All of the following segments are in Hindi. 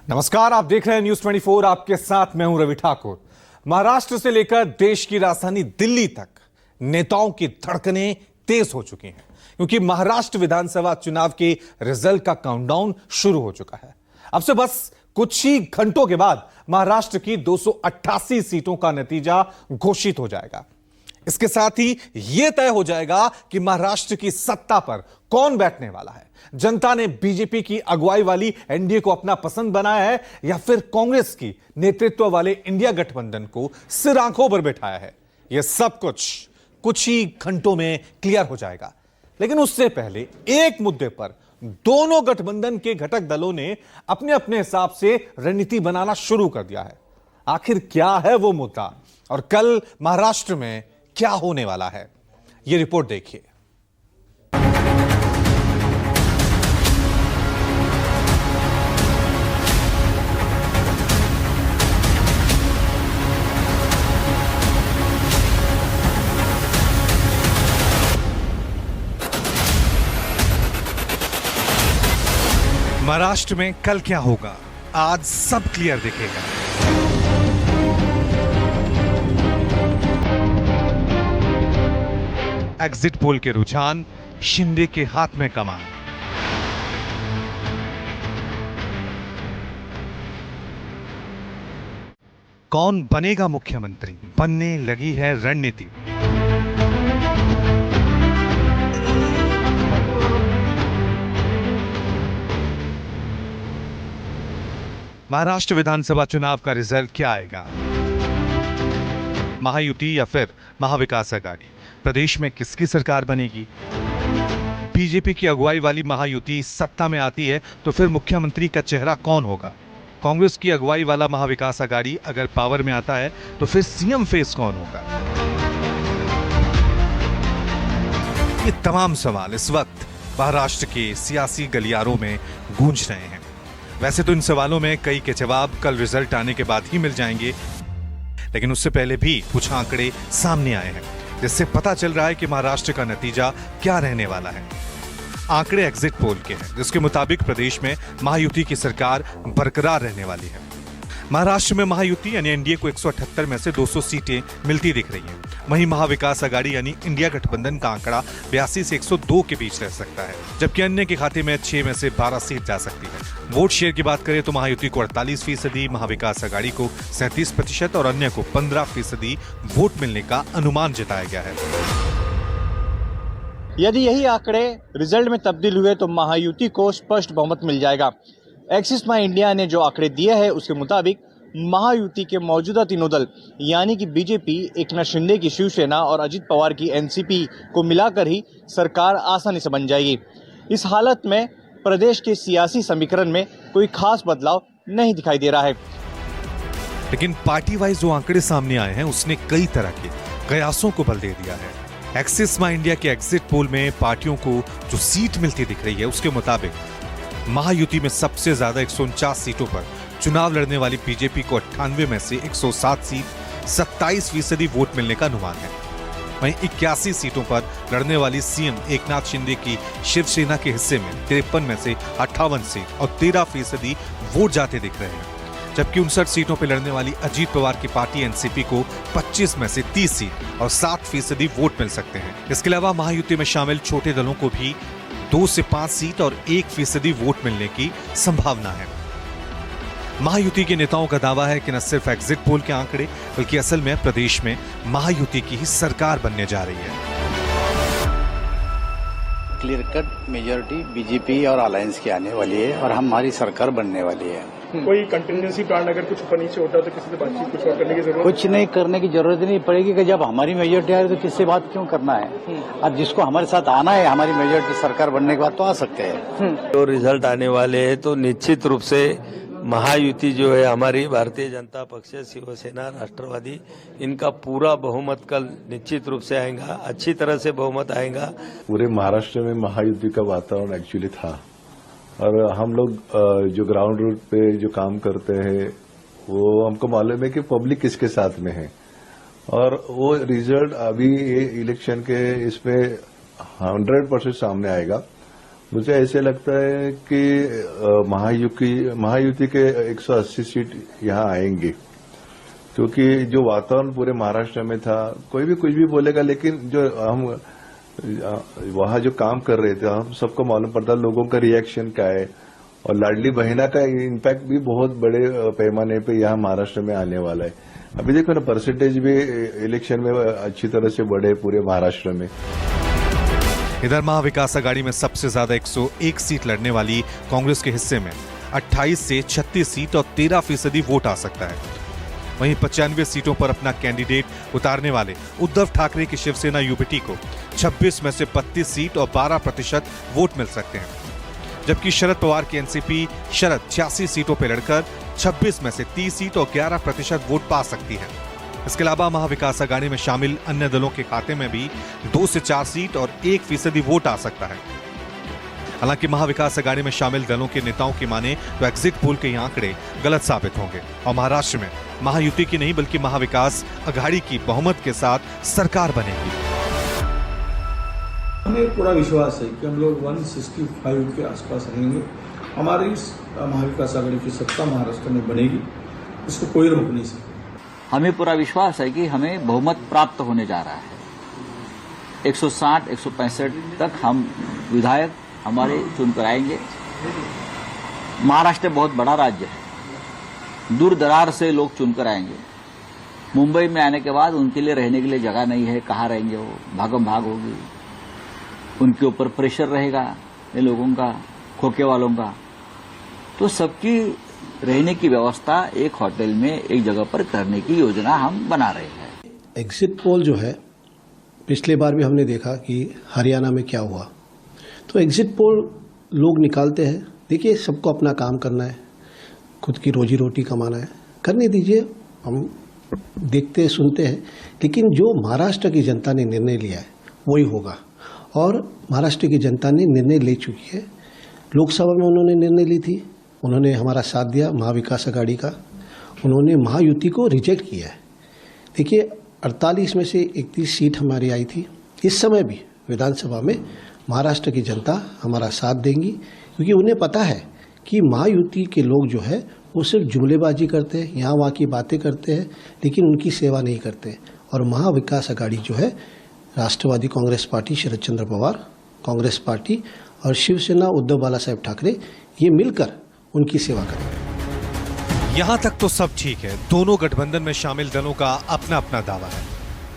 नमस्कार, आप देख रहे हैं न्यूज 24। आपके साथ मैं हूं रवि ठाकुर। महाराष्ट्र से लेकर देश की राजधानी दिल्ली तक नेताओं की धड़कनें तेज हो चुकी हैं, क्योंकि महाराष्ट्र विधानसभा चुनाव के रिजल्ट का काउंटडाउन शुरू हो चुका है। अब से बस कुछ ही घंटों के बाद महाराष्ट्र की 288 सीटों का नतीजा घोषित हो जाएगा। इसके साथ ही यह तय हो जाएगा कि महाराष्ट्र की सत्ता पर कौन बैठने वाला है। जनता ने बीजेपी की अगुवाई वाली एनडीए को अपना पसंद बनाया है या फिर कांग्रेस की नेतृत्व वाले इंडिया गठबंधन को सिर आंखों पर बैठाया है। यह सब कुछ ही घंटों में क्लियर हो जाएगा। लेकिन उससे पहले एक मुद्दे पर दोनों गठबंधन के घटक दलों ने अपने अपने हिसाब से रणनीति बनाना शुरू कर दिया है। आखिर क्या है वो मुद्दा और कल महाराष्ट्र में क्या होने वाला है, यह रिपोर्ट देखिए। महाराष्ट्र में कल क्या होगा, आज सब क्लियर दिखेगा। एग्जिट पोल के रुझान, शिंदे के हाथ में कमान। कौन बनेगा मुख्यमंत्री, बनने लगी है रणनीति। महाराष्ट्र विधानसभा चुनाव का रिजल्ट क्या आएगा? महायुति या फिर महाविकास आघाड़ी? प्रदेश में किसकी सरकार बनेगी? बीजेपी की अगुवाई वाली महायुति सत्ता में आती है तो फिर मुख्यमंत्री का चेहरा कौन होगा? कांग्रेस की अगुवाई वाला महाविकास आघाड़ी अगर पावर में आता है तो फिर सीएम फेस कौन होगा? ये तमाम सवाल इस वक्त महाराष्ट्र के सियासी गलियारों में गूंज रहे हैं। वैसे तो इन सवालों में कई के जवाब कल रिजल्ट आने के बाद ही मिल जाएंगे, लेकिन उससे पहले भी कुछ आंकड़े सामने आए हैं जिससे पता चल रहा है कि महाराष्ट्र का नतीजा क्या रहने वाला है। आंकड़े एग्जिट पोल के हैं जिसके मुताबिक प्रदेश में महायुति की सरकार बरकरार रहने वाली है। महाराष्ट्र में महायुति यानी एनडीए को 178 में से 200 सीटें मिलती दिख रही हैं। वहीं महाविकास आघाड़ी यानी इंडिया गठबंधन का आंकड़ा 82 से 102 के बीच रह सकता है, जबकि अन्य के खाते में 6 में से 12 सीट जा सकती है। वोट शेयर की बात करें तो महायुति को 48%, महाविकास आघाड़ी को 37% और अन्य को 15% वोट मिलने का अनुमान जताया गया है। यदि यही आंकड़े रिजल्ट में तब्दील हुए तो महायुति को स्पष्ट बहुमत मिल जाएगा। एक्सिस माई इंडिया ने जो आंकड़े दिए हैं उसके मुताबिक महायुति के मौजूदा तीनों दल यानी कि बीजेपी, एकनाथ शिंदे की शिवसेना और अजित पवार की एनसीपी को मिलाकर ही सरकार आसानी से बन जाएगी। इस हालत में प्रदेश के सियासी समीकरण में कोई खास बदलाव नहीं दिखाई दे रहा है। लेकिन पार्टी वाइज जो आंकड़े सामने आए हैं उसने कई तरह के कयासों को बल दे दिया है। एक्सिस माई इंडिया के एग्जिट पोल में पार्टियों को जो सीट मिलती दिख रही है उसके मुताबिक महायुति में सबसे ज्यादा 149 सीटों पर चुनाव लड़ने वाली बीजेपी को 98 में से 107 सीट 27% वोट मिलने का अनुमान है। वहीं 81 सीटों पर लड़ने वाली सीएम एकनाथ शिंदे की शिवसेना के हिस्से में 53 में से 58 सीट और 13% वोट जाते दिख रहे हैं, जबकि 59 सीटों पर लड़ने वाली अजित पवार की पार्टी एनसीपी को 25 में से 30 सीट और 60% वोट मिल सकते हैं। इसके अलावा महायुति में शामिल छोटे दलों को भी 2 से 5 सीट और 1% वोट मिलने की संभावना है। महायुति के नेताओं का दावा है कि न सिर्फ एग्जिट पोल के आंकड़े बल्कि असल में प्रदेश में महायुति की ही सरकार बनने जा रही है। क्लियर कट मेजॉरिटी बीजेपी और अलायंस की आने वाली है और हमारी सरकार बनने वाली है। कोई कंटिजेंसी प्लान अगर कुछ ऊपर नीचे होता है तो किसी से बातचीत कुछ और करने की जरूरत? कुछ नहीं करने की जरूरत नहीं पड़ेगी कि जब हमारी मेजॉरिटी आ रही तो किससे बात क्यों करना है। अब जिसको हमारे साथ आना है हमारी मेजॉरिटी सरकार बनने के बाद तो आ सकते हैं। तो रिजल्ट आने वाले हैं तो निश्चित रूप से महायुति जो है हमारी भारतीय जनता पक्ष, शिवसेना, राष्ट्रवादी, इनका पूरा बहुमत कल निश्चित रूप से आएगा, अच्छी तरह से बहुमत आएगा। पूरे महाराष्ट्र में महायुति का वातावरण एक्चुअली था और हम लोग जो ग्राउंड रूट पे जो काम करते हैं वो हमको मालूम है कि पब्लिक किसके साथ में है और वो रिजल्ट अभी ये इलेक्शन के इसमें 100% सामने आएगा मुझे ऐसे लगता है कि महायुति के 180 सीट यहाँ आएंगे, क्योंकि जो वातावरण पूरे महाराष्ट्र में था, कोई भी कुछ भी बोलेगा, लेकिन जो हम वहां जो काम कर रहे थे, हम सबको मालूम पड़ता लोगों का रिएक्शन क्या है, और लाडली बहना का इम्पैक्ट भी बहुत बड़े पैमाने पे यहाँ महाराष्ट्र में आने वाला है। अभी देखो ना, परसेंटेज भी इलेक्शन में अच्छी तरह से बढ़े पूरे महाराष्ट्र में। इधर महाविकास आघाड़ी में सबसे ज्यादा 101 सीट लड़ने वाली कांग्रेस के हिस्से में 28 से 36 सीट और 13% वोट आ सकता है। वहीं 95 सीटों पर अपना कैंडिडेट उतारने वाले उद्धव ठाकरे की शिवसेना यूबीटी को 26 में से 32 सीट और 12% वोट मिल सकते हैं, जबकि शरद पवार की एनसीपी शरद 86 सीटों पर लड़कर 26 में से 30 सीट और 11% वोट पा सकती है। इसके अलावा महाविकास आघाड़ी में शामिल अन्य दलों के खाते में भी 2 से 4 सीट और 1% वोट आ सकता है। हालांकि महाविकास आघाड़ी में शामिल दलों के नेताओं की माने तो एग्जिट पोल के ये आंकड़े गलत साबित होंगे और महाराष्ट्र में महायुति की नहीं बल्कि महाविकास आघाड़ी की बहुमत के साथ सरकार बनेगी। हमें पूरा विश्वास है कि हम लोग 165 के आसपास रहेंगे। हमारी इस महाविकास आघाड़ी की सत्ता महाराष्ट्र में बनेगी, इसको कोई रोक नहीं सकता। हमें पूरा विश्वास है कि हमें बहुमत प्राप्त होने जा रहा है। 160-165 तक हम विधायक हमारे चुनकर आएंगे। महाराष्ट्र बहुत बड़ा राज्य है, दूर दरार से लोग चुनकर आएंगे। मुंबई में आने के बाद उनके लिए रहने के लिए जगह नहीं है, कहाँ रहेंगे वो, भागम भाग होगी, उनके ऊपर प्रेशर रहेगा ये लोगों का, खोखे वालों का। तो सबकी रहने की व्यवस्था एक होटल में एक जगह पर करने की योजना हम बना रहे हैं। एग्जिट पोल जो है, पिछले बार भी हमने देखा कि हरियाणा में क्या हुआ। तो एग्जिट पोल लोग निकालते हैं, देखिए सबको अपना काम करना है, खुद की रोजी रोटी कमाना है, करने दीजिए, हम देखते हैं सुनते हैं। लेकिन जो महाराष्ट्र की जनता ने निर्णय लिया है वही होगा, और महाराष्ट्र की जनता ने निर्णय ले चुकी है। लोकसभा में उन्होंने निर्णय ली थी, उन्होंने हमारा साथ दिया महाविकास आघाड़ी का, उन्होंने महायुति को रिजेक्ट किया है। देखिए 48 में से 31 सीट हमारी आई थी। इस समय भी विधानसभा में महाराष्ट्र की जनता हमारा साथ देंगी, क्योंकि उन्हें पता है कि महायुति के लोग जो है वो सिर्फ जुमलेबाजी करते हैं, यहाँ वहाँ की बातें करते हैं, लेकिन उनकी सेवा नहीं करते। और महाविकास आघाड़ी जो है, राष्ट्रवादी कांग्रेस पार्टी शरद चंद्र पवार, कांग्रेस पार्टी और शिवसेना उद्धव बाला साहेब ठाकरे, ये मिलकर उनकी सेवा करेंगे। यहां तक तो सब ठीक है, दोनों गठबंधन में शामिल दलों का अपना अपना दावा है।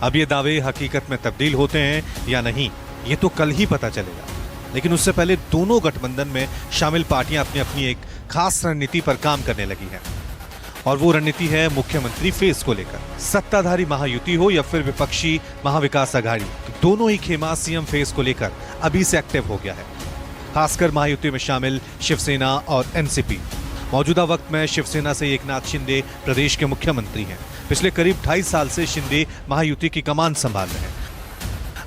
अब ये दावे हकीकत में तब्दील होते हैं या नहीं, ये तो कल ही पता चलेगा। लेकिन उससे पहले दोनों गठबंधन में शामिल पार्टियां अपनी अपनी एक खास रणनीति पर काम करने लगी हैं, और वो रणनीति है मुख्यमंत्री फेस को लेकर। सत्ताधारी महायुति हो या फिर विपक्षी महाविकास आघाड़ी, दोनों ही खेमा सीएम फेस को लेकर अभी से एक्टिव हो गया है। खासकर महायुति में शामिल शिवसेना और एनसीपी। मौजूदा वक्त में शिवसेना से एकनाथ शिंदे प्रदेश के मुख्यमंत्री हैं। पिछले करीब 2.5 साल से शिंदे महायुति की कमान संभाल रहे हैं।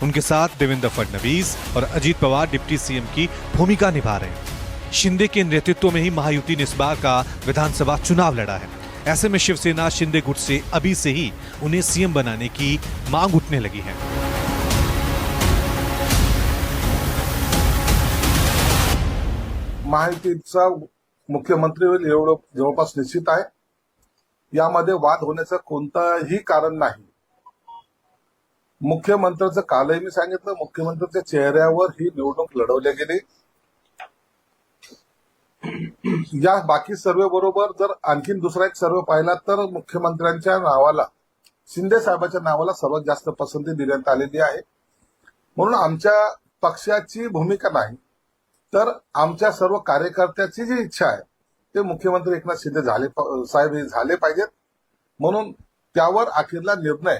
उनके साथ देवेंद्र फडणवीस और अजीत पवार डिप्टी सीएम की भूमिका निभा रहे हैं। शिंदे के नेतृत्व में ही महायुति ने इस बार का विधानसभा चुनाव लड़ा है। ऐसे में शिवसेना शिंदे गुट से अभी से ही उन्हें सीएम बनाने की मांग उठने लगी है। महायुतीचा मुख्यमंत्री होईल एवढं जवळपास निश्चित आहे। यामध्ये वाद होण्याचं कोणतंही कारण नाही। मुख्यमंत्र्यांचं कालही मी सांगितलं, मुख्यमंत्र्यांच्या चेहऱ्यावर ही निवडणूक लढवली गेली। या बाकी सर्वे बरोबर जर आणखीन दुसरा एक सर्वे पाहिला तर मुख्यमंत्र्यांच्या नावाला, शिंदे साहेबांच्या नावाला सर्वात जास्त पसंती देण्यात आलेली आहे। म्हणून आमच्या पक्षाची भूमिका नाही, तर आमच्या सर्व कार्यकर्त्याची जी इच्छा आहे ते मुख्यमंत्री एकनाथ शिंदे साहेब हे झाले पाहिजेत। म्हणून त्यावर अखेरला निर्णय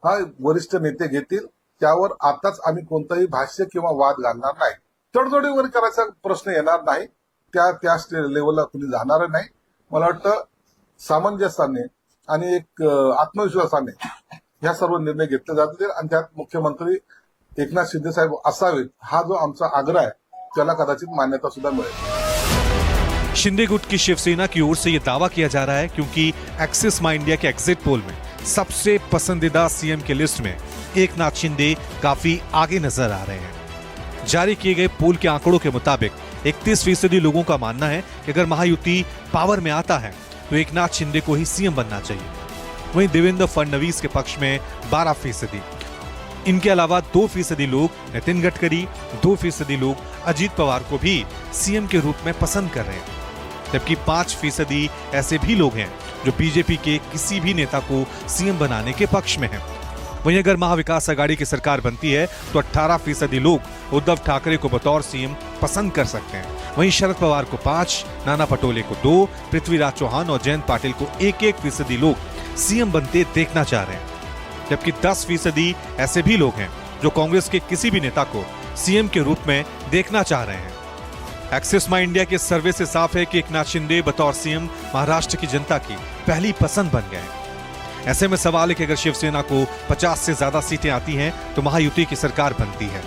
हा वरिष्ठ नेते घेतील। त्यावर आताच आम्ही कोणताही भाष्य किंवा वाद घालणार नाही। तडजोडीवर करायचा प्रश्न येणार नाही, त्या लेवलला कुणी जाणार नाही। मला वाटतं सामंजस्याने आणि एक आत्मविश्वासाने ह्या सर्व निर्णय घेतले जातील आणि त्यात मुख्यमंत्री एकनाथ शिंदे साहेब असावेत हा जो आमचा आग्रह आहे त्याला कदाचित मान्यता सुद्धा मिळेल। शिंदे गुट की शिवसेना की ओर से यह दावा किया जा रहा है क्योंकि एक्सिस माई इंडिया के एग्जिट पोल में सबसे पसंदीदा सीएम की लिस्ट में एकनाथ शिंदे काफी आगे नजर आ रहे हैं। जारी किए गए पोल के आंकड़ों के मुताबिक 31% लोगों का मानना है कि अगर महायुति पावर में आता है तो एकनाथ शिंदे को ही सीएम बनना चाहिए। वहीं देवेंद्र फडणवीस के पक्ष में 12%। इनके अलावा 2% लोग नितिन गडकरी, 2% लोग अजीत पवार को भी सीएम के रूप में पसंद कर रहे हैं, जबकि 5% ऐसे भी लोग हैं जो बीजेपी के किसी भी नेता को सीएम बनाने के पक्ष में हैं। वहीं अगर महाविकास आघाड़ी की सरकार बनती है तो 18% लोग उद्धव ठाकरे को बतौर सीएम पसंद कर सकते हैं। वहीं शरद पवार को 5, नाना पटोले को 2, पृथ्वीराज चौहान और जयंत पाटिल को 1% लोग सीएम बनते देखना चाह रहे हैं, जबकि 10% ऐसे भी लोग हैं जो कांग्रेस के किसी भी नेता को सीएम के रूप में देखना चाह रहे हैं। एक्सिस माई इंडिया के सर्वे से साफ है कि एकनाथ शिंदे बतौर सीएम महाराष्ट्र की जनता की पहली पसंद बन गए। ऐसे में सवाल है कि अगर शिवसेना को 50 से ज्यादा सीटें आती हैं तो महायुति की सरकार बनती है,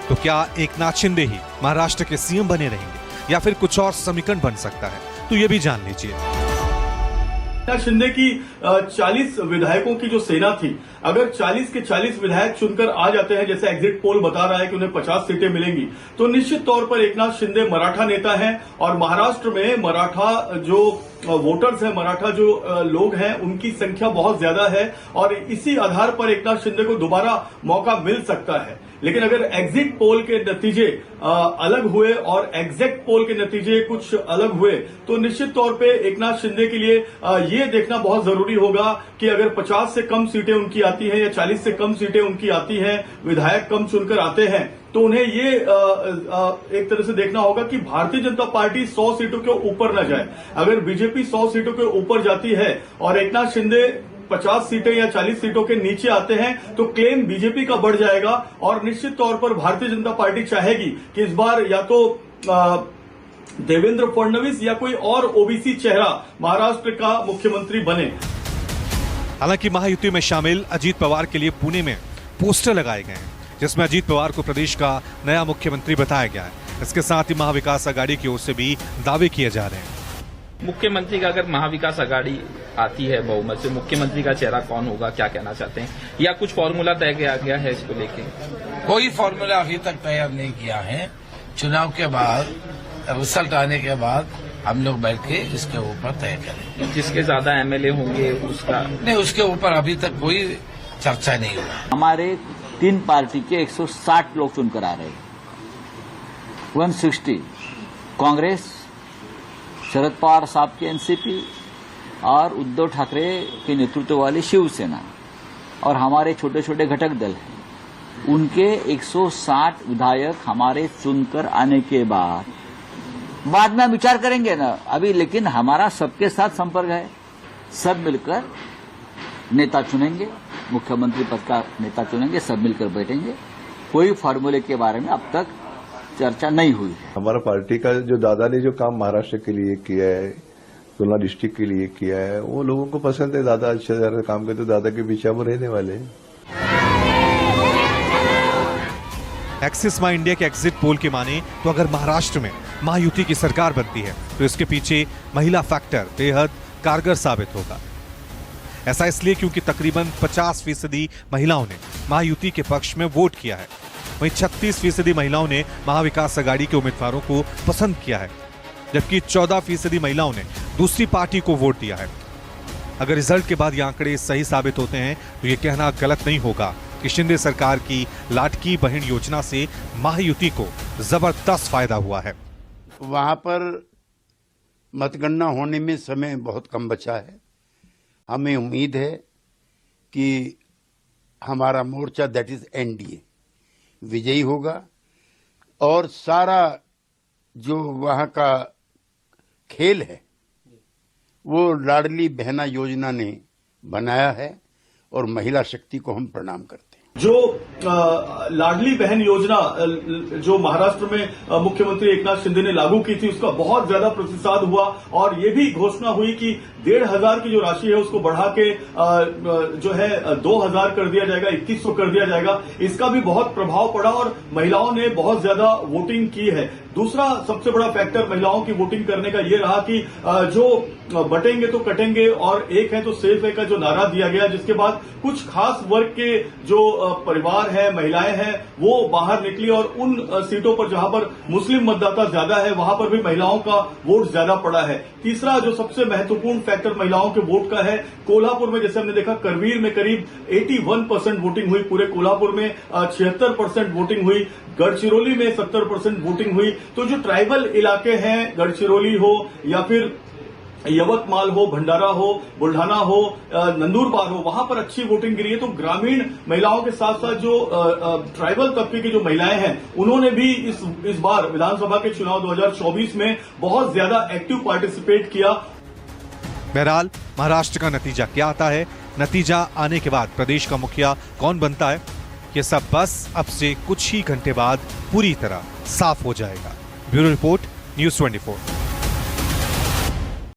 तो क्या एकनाथ शिंदे ही महाराष्ट्र के सीएम बने रहेंगे या फिर कुछ और समीकरण बन सकता है? तो ये भी जान लीजिए। एकनाथ शिंदे की 40 विधायकों की जो सेना थी, अगर 40 के 40 विधायक चुनकर आ जाते हैं, जैसे एग्जिट पोल बता रहा है कि उन्हें 50 सीटें मिलेंगी, तो निश्चित तौर पर एकनाथ शिंदे मराठा नेता हैं और महाराष्ट्र में मराठा जो वोटर्स हैं, मराठा जो लोग हैं, उनकी संख्या बहुत ज्यादा है और इसी आधार पर एकनाथ शिंदे को दोबारा मौका मिल सकता है। लेकिन अगर एग्जिट पोल के नतीजे अलग हुए और एग्जैक्ट पोल के नतीजे कुछ अलग हुए तो निश्चित तौर पे एकनाथ शिंदे के लिए ये देखना बहुत जरूरी होगा कि अगर 50 से कम सीटें उनकी आती हैं या 40 से कम सीटें उनकी आती हैं, विधायक कम चुनकर आते हैं, तो उन्हें ये एक तरह से देखना होगा कि भारतीय जनता पार्टी 100 सीटों के ऊपर न जाए। अगर बीजेपी 100 सीटों के ऊपर जाती है और एकनाथ शिंदे 50 सीटें या 40 सीटों के नीचे आते हैं तो क्लेम बीजेपी का बढ़ जाएगा और निश्चित तौर पर भारतीय जनता पार्टी चाहेगी कि इस बार या तो देवेंद्र फडणवीस या कोई और ओबीसी चेहरा महाराष्ट्र का मुख्यमंत्री बने। हालांकि महायुति में शामिल अजीत पवार के लिए पुणे में पोस्टर लगाए गए हैं जिसमें अजीत पवार को प्रदेश का नया मुख्यमंत्री बताया गया है। इसके साथ ही महाविकास आघाड़ी की ओर से भी दावे किए जा रहे हैं। मुख्यमंत्री का अगर महाविकास आघाड़ी आती है बहुमत से, मुख्यमंत्री का चेहरा कौन होगा, क्या कहना चाहते हैं, या कुछ फॉर्मूला तय किया गया है इसको लेके? कोई फॉर्मूला अभी तक तैयार नहीं किया है। चुनाव के बाद, रिजल्ट आने के बाद हम लोग बैठ के इसके ऊपर तय करेंगे। जिसके ज्यादा एमएलए होंगे उसका नहीं, उसके ऊपर अभी तक कोई चर्चा नहीं हुआ। हमारे 3 पार्टी के 160 लोग चुनकर आ रहे हैं। 160 कांग्रेस, शरद पवार साहब की एनसीपी और उद्धव ठाकरे के नेतृत्व वाली शिवसेना और हमारे छोटे छोटे घटक दल हैं, उनके 160 विधायक हमारे चुनकर आने के बाद में हम विचार करेंगे ना अभी, लेकिन हमारा सबके साथ संपर्क है। सब मिलकर नेता चुनेंगे, मुख्यमंत्री पद का नेता चुनेंगे, सब मिलकर बैठेंगे। कोई फार्मूले के बारे में अब तक चर्चा नहीं हुई है। हमारा पार्टी का जो दादा ने जो काम महाराष्ट्र के लिए किया है, तुलना डिस्ट्रिक्ट के लिए किया है, वो लोगों को पसंद है। दादा अच्छे तरह काम करते, दादा के पीछे हम रहने वाले हैं। एक्सिस माई इंडिया के एग्जिट पोल की माने तो अगर महाराष्ट्र में महायुति की सरकार बनती है तो इसके पीछे महिला फैक्टर बेहद कारगर साबित होगा। ऐसा इसलिए क्योंकि तकरीबन 50% महिलाओं ने महायुति के पक्ष में वोट किया है। वहीं 36% महिलाओं ने महाविकास आघाड़ी के उम्मीदवारों को पसंद किया है, जबकि 14% महिलाओं ने दूसरी पार्टी को वोट दिया है। अगर रिजल्ट के बाद ये आंकड़े सही साबित होते हैं तो ये कहना गलत नहीं होगा कि शिंदे सरकार की लाडकी बहन योजना से महायुति को जबरदस्त फायदा हुआ है। वहां पर मतगणना होने में समय बहुत कम बचा है। हमें उम्मीद है कि हमारा मोर्चा दैट इज एनडीए विजयी होगा और सारा जो वहां का खेल है वो लाडली बहना योजना ने बनाया है और महिला शक्ति को हम प्रणाम करते हैं। जो लाडली बहन योजना जो महाराष्ट्र में मुख्यमंत्री एकनाथ शिंदे ने लागू की थी, उसका बहुत ज्यादा प्रतिसाद हुआ और ये भी घोषणा हुई कि 1,500 की जो राशि है उसको बढ़ा के जो है 2,000 कर दिया जाएगा, 2,100 कर दिया जाएगा। इसका भी बहुत प्रभाव पड़ा और महिलाओं ने बहुत ज्यादा वोटिंग की है। दूसरा सबसे बड़ा फैक्टर महिलाओं की वोटिंग करने का ये रहा कि जो बटेंगे तो कटेंगे और एक है तो सेफ है का जो नारा दिया गया, जिसके बाद कुछ खास वर्ग के जो परिवार है, महिलाएं हैं, वो बाहर निकली और उन सीटों पर जहां पर मुस्लिम मतदाता ज्यादा है वहां पर भी महिलाओं का वोट ज्यादा पड़ा है। तीसरा जो सबसे महत्वपूर्ण फैक्टर महिलाओं के वोट का है, कोल्हापुर में जैसे हमने देखा करवीर में करीब 81% वोटिंग हुई, पूरे कोल्हापुर में 76% वोटिंग हुई, गढ़चिरौली में 70% वोटिंग हुई। तो जो ट्राइबल इलाके हैं, गढ़चिरौली हो या फिर यवतमाल हो, भंडारा हो, बुल्ढाना हो, नंदुरबार हो, वहां पर अच्छी वोटिंग गिरी है। तो ग्रामीण महिलाओं के साथ साथ जो ट्राइबल तबके की जो महिलाएं हैं, उन्होंने भी इस बार विधानसभा के चुनाव 2024 में बहुत ज्यादा एक्टिव पार्टिसिपेट किया। बहरहाल महाराष्ट्र का नतीजा क्या आता है, नतीजा आने के बाद प्रदेश का मुखिया कौन बनता है, ये सब बस अब से कुछ ही घंटे बाद पूरी तरह साफ हो जाएगा। Bureau report, news 24।